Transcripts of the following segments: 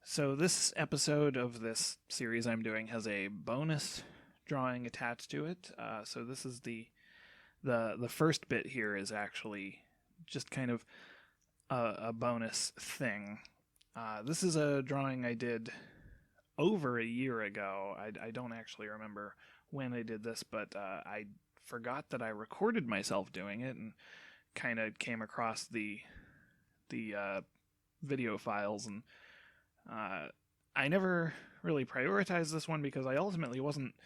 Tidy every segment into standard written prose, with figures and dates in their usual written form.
So this episode of this series I'm doing has a bonus drawing attached to it. So this is the first bit here is actually just kind of a bonus thing. This is a drawing I did over a year ago. I don't actually remember when I did this, but I forgot that I recorded myself doing it and kind of came across the video files and uh, I never really prioritized this one because I ultimately wasn't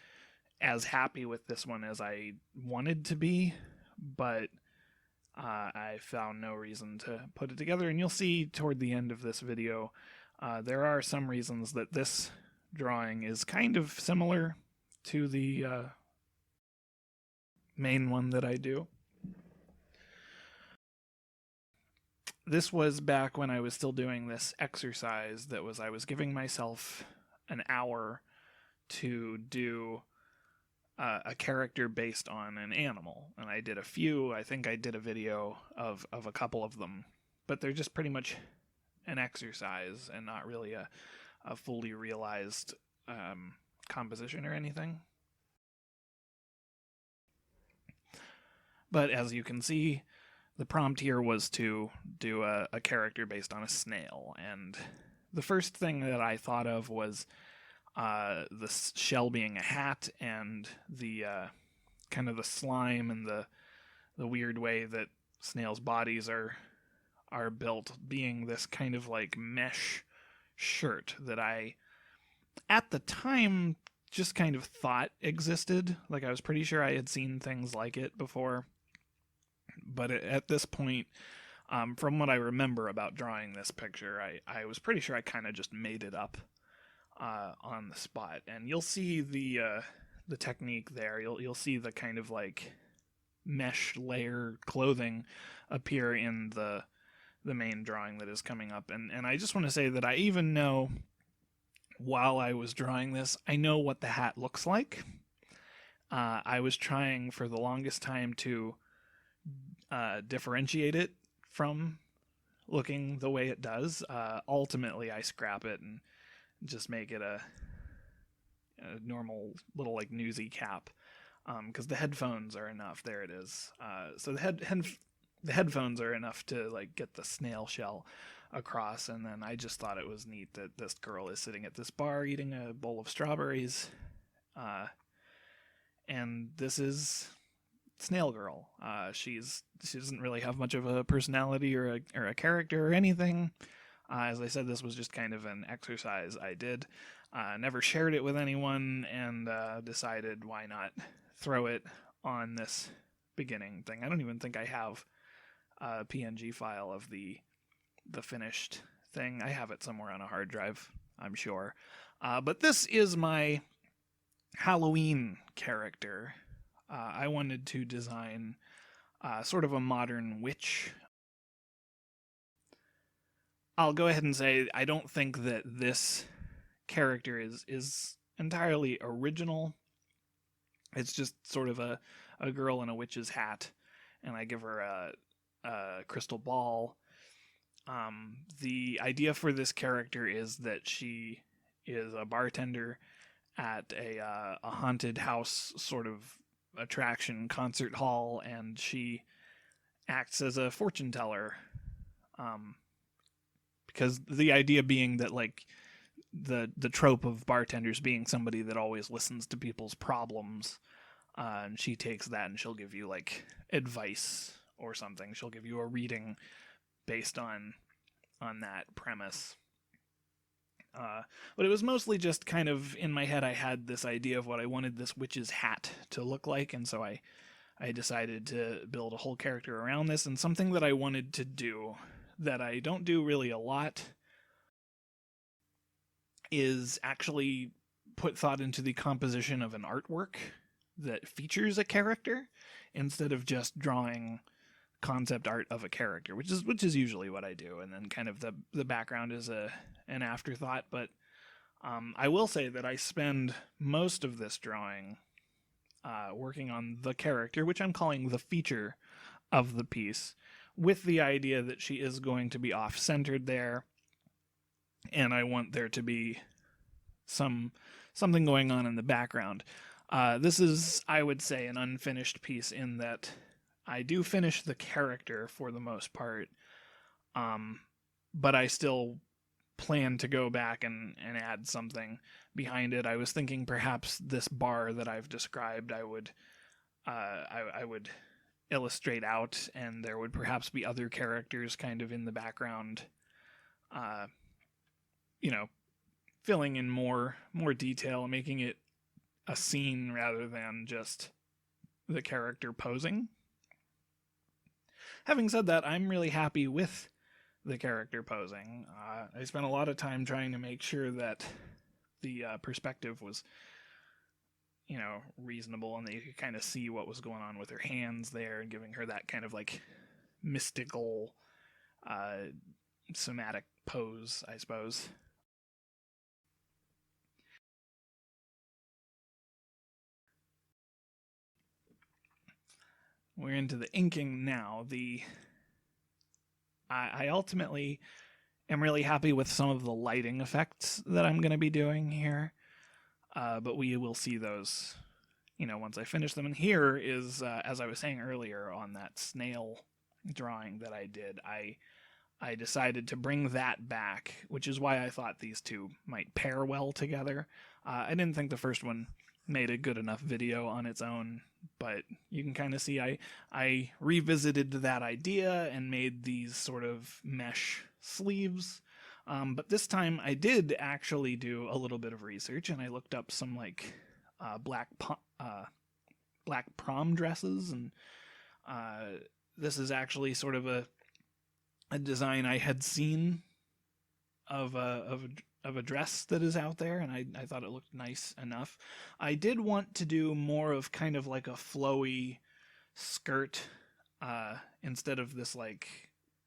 as happy with this one as I wanted to be, but I found no reason to put it together. And you'll see toward the end of this video, there are some reasons that this drawing is kind of similar to the main one that I do. This was back when I was still doing this exercise that was I was giving myself an hour to do a character based on an animal, and I did a few. I think I did a video of a couple of them, but they're just pretty much an exercise and not really a fully realized composition or anything. But as you can see, the prompt here was to do a character based on a snail, and the first thing that I thought of was the shell being a hat, and the kind of the slime and the weird way that snails' bodies are built being this kind of like mesh shirt that I at the time just kind of thought existed. Like I was pretty sure I had seen things like it before, but at this point, from what I remember about drawing this picture, I was pretty sure I kind of just made it up on the spot. And you'll see the technique there. You'll see the kind of like mesh layer clothing appear in the main drawing that is coming up. And I just want to say that I even know while I was drawing this, I know what the hat looks like. I was trying for the longest time to differentiate it from looking the way it does. Ultimately, I scrap it and just make it a normal little like newsy cap because the headphones are enough. There it is. So the headphones are enough to like get the snail shell across, and then I just thought it was neat that this girl is sitting at this bar eating a bowl of strawberries, and this is Snail Girl. She doesn't really have much of a personality or a character or anything. As I said, this was just kind of an exercise I did. Never shared it with anyone, and decided why not throw it on this beginning thing. I don't even think I have a PNG file of the finished thing. I have it somewhere on a hard drive, I'm sure. But this is my Halloween character. I wanted to design sort of a modern witch. I'll go ahead and say I don't think that this character is entirely original. It's just sort of a girl in a witch's hat, and I give her a crystal ball. The idea for this character is that she is a bartender at a haunted house sort of attraction concert hall, and she acts as a fortune teller, because the idea being that like the trope of bartenders being somebody that always listens to people's problems, and she takes that and she'll give you like advice or something. She'll give you a reading based on that premise. But it was mostly just kind of in my head. I had this idea of what I wanted this witch's hat to look like, and so I decided to build a whole character around this. And something that I wanted to do that I don't do really a lot is actually put thought into the composition of an artwork that features a character instead of just drawing concept art of a character, which is usually what I do, and then kind of the background is an afterthought. But I will say that I spend most of this drawing working on the character, which I'm calling the feature of the piece, with the idea that she is going to be off-centered there, and I want there to be something going on in the background. This is, I would say, an unfinished piece in that I do finish the character for the most part, but I still plan to go back and add something behind it. I was thinking perhaps this bar that I've described, I would illustrate out, and there would perhaps be other characters kind of in the background, you know, filling in more detail, making it a scene rather than just the character posing. Having said that, I'm really happy with the character posing. I spent a lot of time trying to make sure that the perspective was, reasonable, and that you could kind of see what was going on with her hands there, and giving her that kind of like mystical, somatic pose, I suppose. We're into the inking now. I ultimately am really happy with some of the lighting effects that I'm going to be doing here, but we will see those, once I finish them. And here is, as I was saying earlier on that snail drawing that I did, I decided to bring that back, which is why I thought these two might pair well together. I didn't think the first one made a good enough video on its own, but you can kind of see I revisited that idea and made these sort of mesh sleeves. But this time I did actually do a little bit of research, and I looked up some like black prom dresses, and this is actually sort of a design I had seen of a dress that is out there, and I thought it looked nice enough. I did want to do more of kind of like a flowy skirt, instead of this like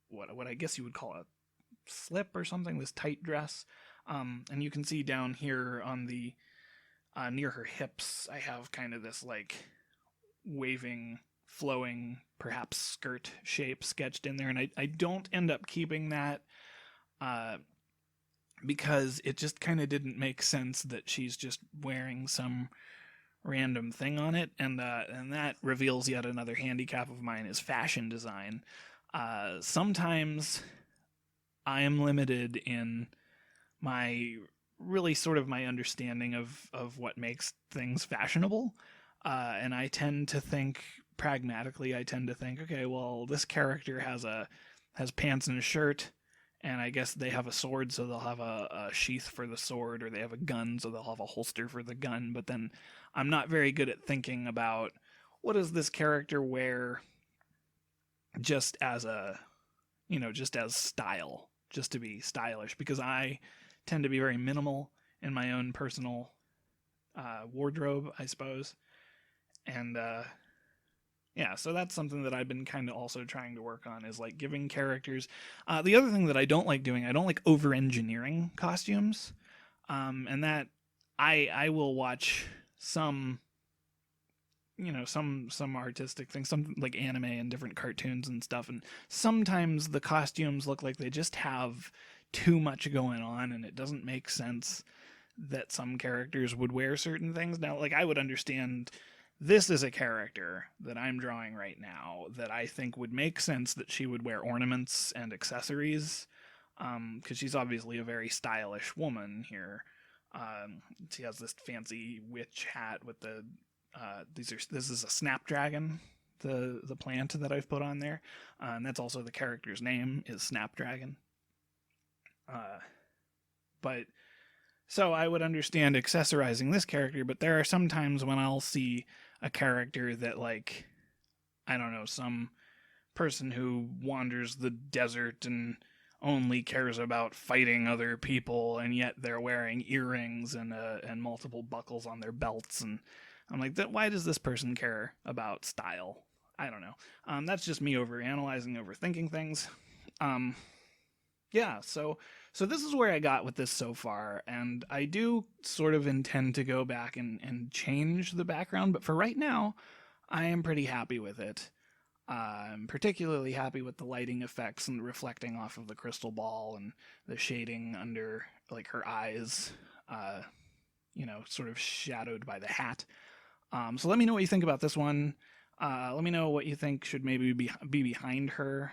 what I guess you would call a slip or something, this tight dress. And you can see down here on the near her hips, I have kind of this like waving, flowing, perhaps skirt shape sketched in there, and I don't end up keeping that, because it just kind of didn't make sense that she's just wearing some random thing on it, and that reveals yet another handicap of mine is fashion design. Sometimes I am limited in my really sort of my understanding of what makes things fashionable, and I tend to think pragmatically. I tend to think, okay, well, this character has pants and a shirt, and I guess they have a sword, so they'll have a sheath for the sword, or they have a gun, so they'll have a holster for the gun. But then I'm not very good at thinking about what does this character wear just as just as style, just to be stylish, because I tend to be very minimal in my own personal wardrobe, I suppose. And yeah, so that's something that I've been kind of also trying to work on, is like giving characters. The other thing that I don't like doing, I don't like over-engineering costumes, and that I will watch some, some artistic things, some like anime and different cartoons and stuff, and sometimes the costumes look like they just have too much going on, and it doesn't make sense that some characters would wear certain things. Now, like, I would understand, this is a character that I'm drawing right now that I think would make sense that she would wear ornaments and accessories, because she's obviously a very stylish woman here. She has this fancy witch hat with the this is a snapdragon, the plant that I've put on there, and that's also the character's name is Snapdragon. But so I would understand accessorizing this character, but there are some times when I'll see a character that, like, I don't know, some person who wanders the desert and only cares about fighting other people, and yet they're wearing earrings and multiple buckles on their belts, and I'm like, why does this person care about style? I don't know. That's just me overanalyzing, overthinking things. Yeah, so this is where I got with this so far, and I do sort of intend to go back and change the background, but for right now, I am pretty happy with it. I'm particularly happy with the lighting effects and reflecting off of the crystal ball and the shading under like her eyes, uh, sort of shadowed by the hat. So let me know what you think about this one. Let me know what you think should maybe be behind her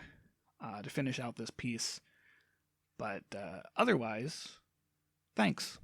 to finish out this piece. But otherwise, thanks.